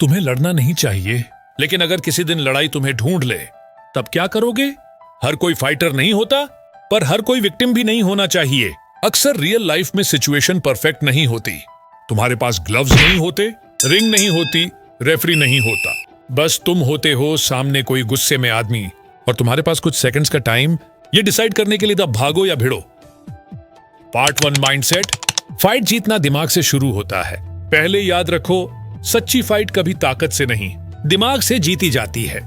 तुम्हें लड़ना नहीं चाहिए, लेकिन अगर किसी दिन लड़ाई तुम्हें ढूंढ ले तब क्या करोगे? हर कोई फाइटर नहीं होता, पर हर कोई विक्टिम भी नहीं होना चाहिए। अक्सर रियल लाइफ में सिचुएशन परफेक्ट नहीं होती। तुम्हारे पास ग्लव्स नहीं होते, रिंग नहीं होती, रेफरी नहीं होता, बस तुम होते हो सामने कोई गुस्से में आदमी और तुम्हारे पास कुछ सेकंड्स का टाइम ये डिसाइड करने के लिए तब भागो या भिड़ो। Part 1 mindset. फाइट जीतना दिमाग से शुरू होता है। पहले याद रखो, सच्ची फाइट कभी ताकत से नहीं, दिमाग से जीती जाती है।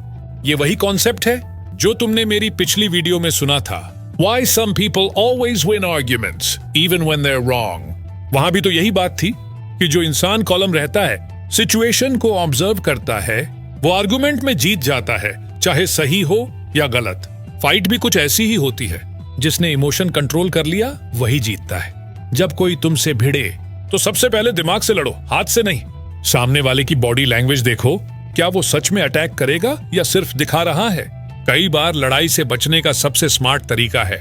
ये वही कॉन्सेप्ट है जो तुमने मेरी पिछली वीडियो में सुना था, Why some people always win arguments even when they're wrong। वहां भी तो यही बात थी कि जो इंसान कॉलम रहता है, सिचुएशन को ऑब्जर्व करता है, वो आर्गुमेंट में जीत जाता है, चाहे सही हो या गलत। फाइट भी कुछ ऐसी ही होती है, जिसने इमोशन कंट्रोल कर लिया वही जीतता है। जब कोई तुमसे भिड़े तो सबसे पहले दिमाग से लड़ो, हाथ से नहीं। सामने वाले की बॉडी लैंग्वेज देखो, क्या वो सच में अटैक करेगा या सिर्फ दिखा रहा है? कई बार लड़ाई से बचने का सबसे स्मार्ट तरीका है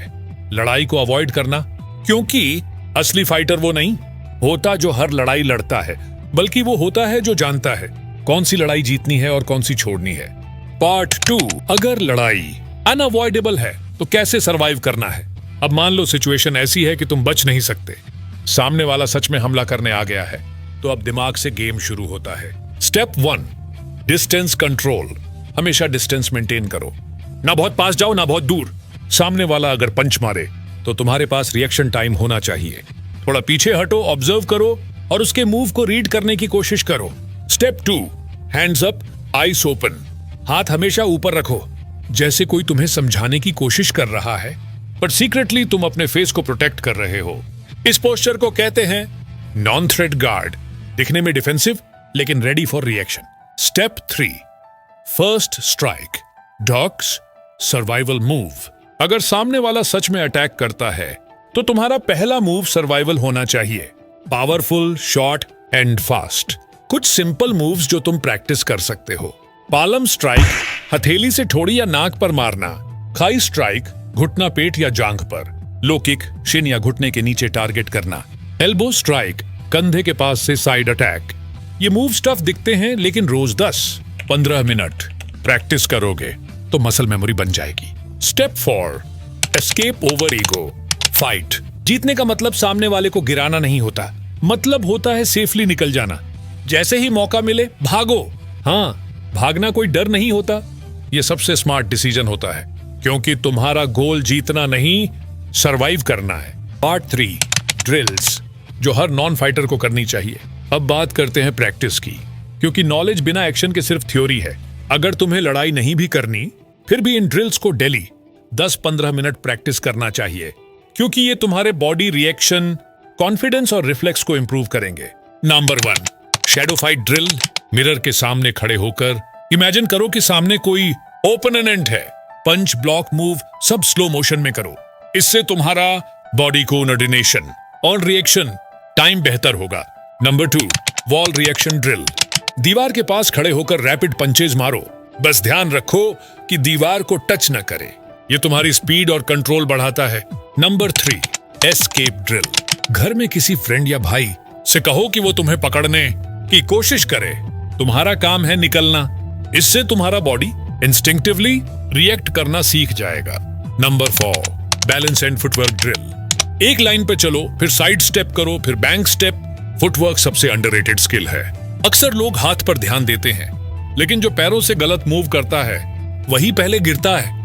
लड़ाई को अवॉइड करना, क्योंकि असली फाइटर वो नहीं होता जो हर लड़ाई लड़ता है, बल्कि वो होता है जो जानता है कौन सी लड़ाई जीतनी है और कौन सी छोड़नी है। पार्ट 2। अगर लड़ाई अनअवॉइडेबल है तो कैसे सरवाइव करना है? अब मान लो सिचुएशन ऐसी है कि तुम बच नहीं सकते, सामने वाला सच में हमला करने आ गया है, तो अब दिमाग से गेम शुरू होता है। Step 1, distance control. हमेशा डिस्टेंस मेंटेन करो, ना बहुत पास जाओ ना बहुत दूर। सामने वाला अगर पंच मारे तो तुम्हारे पास रिएक्शन टाइम होना चाहिए। थोड़ा पीछे हटो, ऑब्जर्व करो और उसके मूव को रीड करने की कोशिश करो। Step 2, hands up, eyes open. हाथ हमेशा ऊपर रखो, जैसे कोई तुम्हें समझाने की कोशिश कर रहा है, पर सीक्रेटली तुम अपने फेस को प्रोटेक्ट कर रहे हो। इस पोस्चर को कहते हैं नॉन थ्रेट गार्ड। दिखने में डिफेंसिव लेकिन ready for reaction. Step 3, first strike, dogs survival move. अगर सामने वाला सच में अटैक करता है तो तुम्हारा पहला मूव सर्वाइवल होना चाहिए। Powerful, short and fast. कुछ सिंपल मूव्स जो तुम प्रैक्टिस कर सकते हो। पालम स्ट्राइक, हथेली से ठोड़ी या नाक पर मारना। खाई स्ट्राइक, घुटना, पेट या जांघ पर। लो किक, शिन या घुटने के नीचे टारगेट करना। एल्बो स्ट्राइक, कंधे के पास से साइड अटैक। ये मूव टफ दिखते हैं, लेकिन रोज 10-15 मिनट प्रैक्टिस करोगे तो मसल मेमोरी बन जाएगी। Step 4, escape over ego. Fight जीतने का मतलब सामने वाले को गिराना नहीं होता, मतलब होता है सेफली निकल जाना। जैसे ही मौका मिले भागो। हाँ, भागना कोई डर नहीं होता, यह सबसे स्मार्ट डिसीजन होता है, क्योंकि तुम्हारा गोल जीतना नहीं, सरवाइव करना है। पार्ट 3, ड्रिल्स, जो हर नॉन फाइटर को करनी चाहिए। अब बात करते हैं प्रैक्टिस की, क्योंकि नॉलेज बिना एक्शन के सिर्फ थ्योरी है। अगर तुम्हें लड़ाई नहीं भी करनी, फिर भी इन ड्रिल्स को डेली 10-15 मिनट प्रैक्टिस करना चाहिए, क्योंकि ये तुम्हारे बॉडी रिएक्शन, कॉन्फिडेंस और रिफ्लेक्स को इंप्रूव करेंगे। Number 1, shadow fight drill. Mirror के सामने खड़े होकर इमेजिन करो कि सामने कोई ओपोनेंट है। पंच, ब्लॉक, मूव सब स्लो मोशन में करो। इससे तुम्हारा बॉडी कोऑर्डिनेशन और रिएक्शन टाइम बेहतर होगा। Number 2, wall reaction drill. दीवार के पास खड़े होकर रैपिड पंचेज मारो, बस ध्यान रखो कि दीवार को टच न करे। ये तुम्हारी स्पीड और कंट्रोल बढ़ाता है। Number 3, escape drill. घर में किसी फ्रेंड या भाई से कहो कि वो तुम्हें पकड़ने की कोशिश करे, तुम्हारा काम है निकलना। इससे तुम्हारा बॉडी इंस्टिंक्टिवली रिएक्ट करना सीख जाएगा। Number 4, balance and footwork drill. एक लाइन पे चलो, फिर साइड स्टेप करो, फिर बैंक स्टेप। फुटवर्क सबसे अंडररेटेड स्किल है। अक्सर लोग हाथ पर ध्यान देते हैं, लेकिन जो पैरों से गलत मूव करता है वही पहले गिरता है।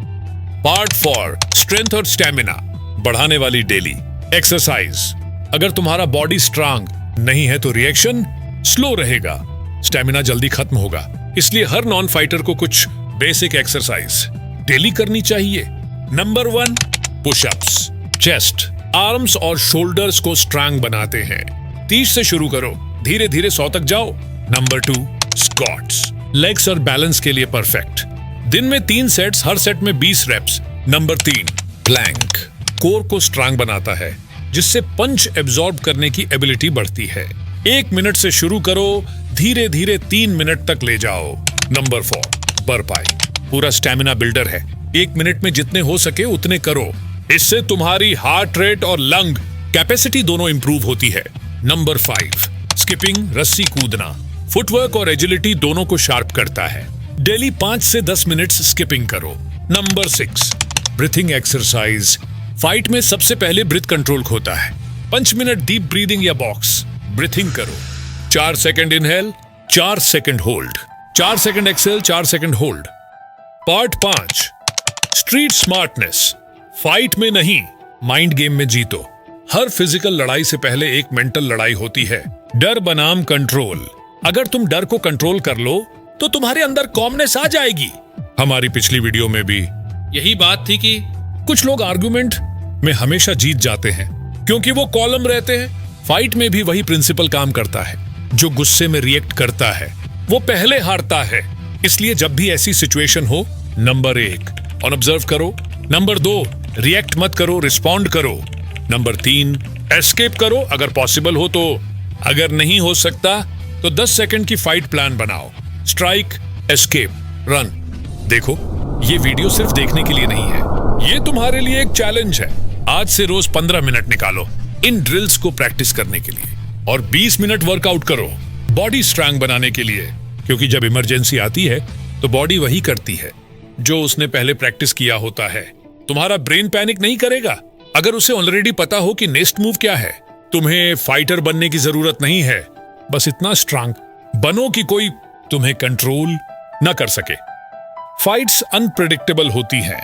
पार्ट 4, स्ट्रेंथ और स्टैमिना बढ़ाने वाली डेली एक्सरसाइज। अगर तुम्हारा बॉडी स्ट्रांग नहीं है तो रिएक्शन स्लो रहेगा, स्टैमिना जल्दी खत्म होगा। इसलिए हर नॉन फाइटर को कुछ बेसिक एक्सरसाइज डेली करनी चाहिए। Number 1, pushups. चेस्ट, आर्म्स और शोल्डर्स को स्ट्रांग बनाते हैं। 30 से शुरू करो, धीरे धीरे 100 तक जाओ। Number 2, squats. लेग्स और बैलेंस के लिए परफेक्ट। दिन में 3 सेट्स, हर सेट में 20 रेप्स। Number 3, plank. कोर को स्ट्रांग बनाता है, जिससे पंच एब्जॉर्ब करने की एबिलिटी बढ़ती है। 1 मिनट से शुरू करो, धीरे धीरे 3 मिनट तक ले जाओ। नंबर 4, बर्पाई। पूरा स्टैमिना बिल्डर है, 1 मिनट में जितने हो सके उतने करो। इससे तुम्हारी हार्ट रेट और लंग कैपेसिटी दोनों इंप्रूव होती है। नंबर 5, स्किपिंग, रस्सी कूदना। फुटवर्क और एजिलिटी दोनों को शार्प करता है। डेली 5 से 10 मिनट्स स्किपिंग करो। Number 6, breathing exercise. फाइट में सबसे पहले ब्रीथ कंट्रोल होता है। 5 मिनट डीप ब्रीदिंग या बॉक्स ब्रीथिंग करो। 4 second inhale, 4 second hold, 4 second exhale, 4 second hold. Part 5, street smartness. Fight में नहीं, माइंड गेम में जीतो। हर फिजिकल लड़ाई से पहले एक मेंटल लड़ाई होती है, डर बनाम कंट्रोल। अगर तुम डर को कंट्रोल कर लो तो तुम्हारे अंदर कॉमनेस आ जाएगी। हमारी पिछली वीडियो में भी यही बात थी कि कुछ लोग आर्गुमेंट में हमेशा जीत जाते हैं क्योंकि वो कॉलम रहते हैं। फाइट में भी वही प्रिंसिपल काम करता है। जो गुस्से में रिएक्ट करता है वो पहले हारता है। इसलिए जब भी ऐसी सिचुएशन हो, नंबर 1 ऑब्जर्व करो, नंबर 2 रिएक्ट मत करो, रिस्पॉन्ड करो, नंबर 3 एस्केप करो अगर पॉसिबल हो तो। अगर नहीं हो सकता तो 10 सेकंड की फाइट प्लान बनाओ। Strike, escape, run. देखो, ये वीडियो सिर्फ देखने के लिए नहीं है, ये तुम्हारे लिए एक चैलेंज है। आज से रोज 15 मिनट निकालो इन ड्रिल्स को प्रैक्टिस करने के लिए और 20 मिनट वर्कआउट करो बॉडी स्ट्रांग बनाने के लिए, क्योंकि जब इमरजेंसी आती है तो बॉडी वही करती है जो उसने पहले प्रैक्टिस किया होता है। तुम्हारा ब्रेन पैनिक नहीं करेगा अगर उसे ऑलरेडी पता हो कि नेक्स्ट मूव क्या है। तुम्हें फाइटर बनने की जरूरत नहीं है, बस इतना स्ट्रांग बनो कि कोई तुम्हें कंट्रोल न कर सके। फाइट्स अनप्रेडिक्टेबल होती हैं,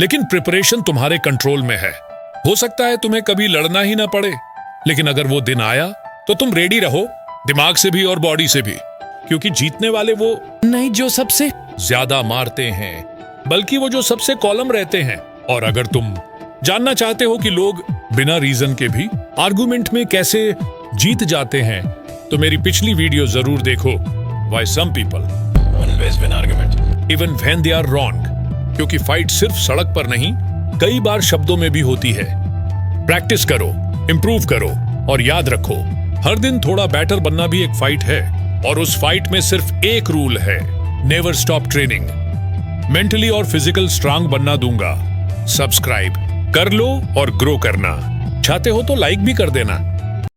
लेकिन प्रिपरेशन तुम्हारे कंट्रोल में है। हो सकता है तुम्हें कभी लड़ना ही ना पड़े, लेकिन अगर वो दिन आया तो तुम रेडी रहो, दिमाग से भी और बॉडी से भी, क्योंकि जीतने वाले वो नहीं जो सबसे ज्यादा मारते हैं, बल्कि वो जो सबसे कॉलम रहते हैं। और अगर तुम जानना चाहते हो कि लोग बिना रीजन के भी आर्गुमेंट में कैसे जीत जाते हैं, तो मेरी पिछली वीडियो जरूर देखो। Why some people always win argument even when they are wrong। क्योंकि फाइट सिर्फ सड़क पर नहीं, कई बार शब्दों में भी होती है। प्रैक्टिस करो, इंप्रूव करो और याद रखो, हर दिन थोड़ा बेटर बनना भी एक फाइट है। और उस फाइट में सिर्फ एक रूल है, नेवर स्टॉप ट्रेनिंग। मेंटली और फिजिकल स्ट्रांग बनना दूंगा। सब्सक्राइब कर लो और ग्रो करना चाहते हो तो लाइक भी कर देना।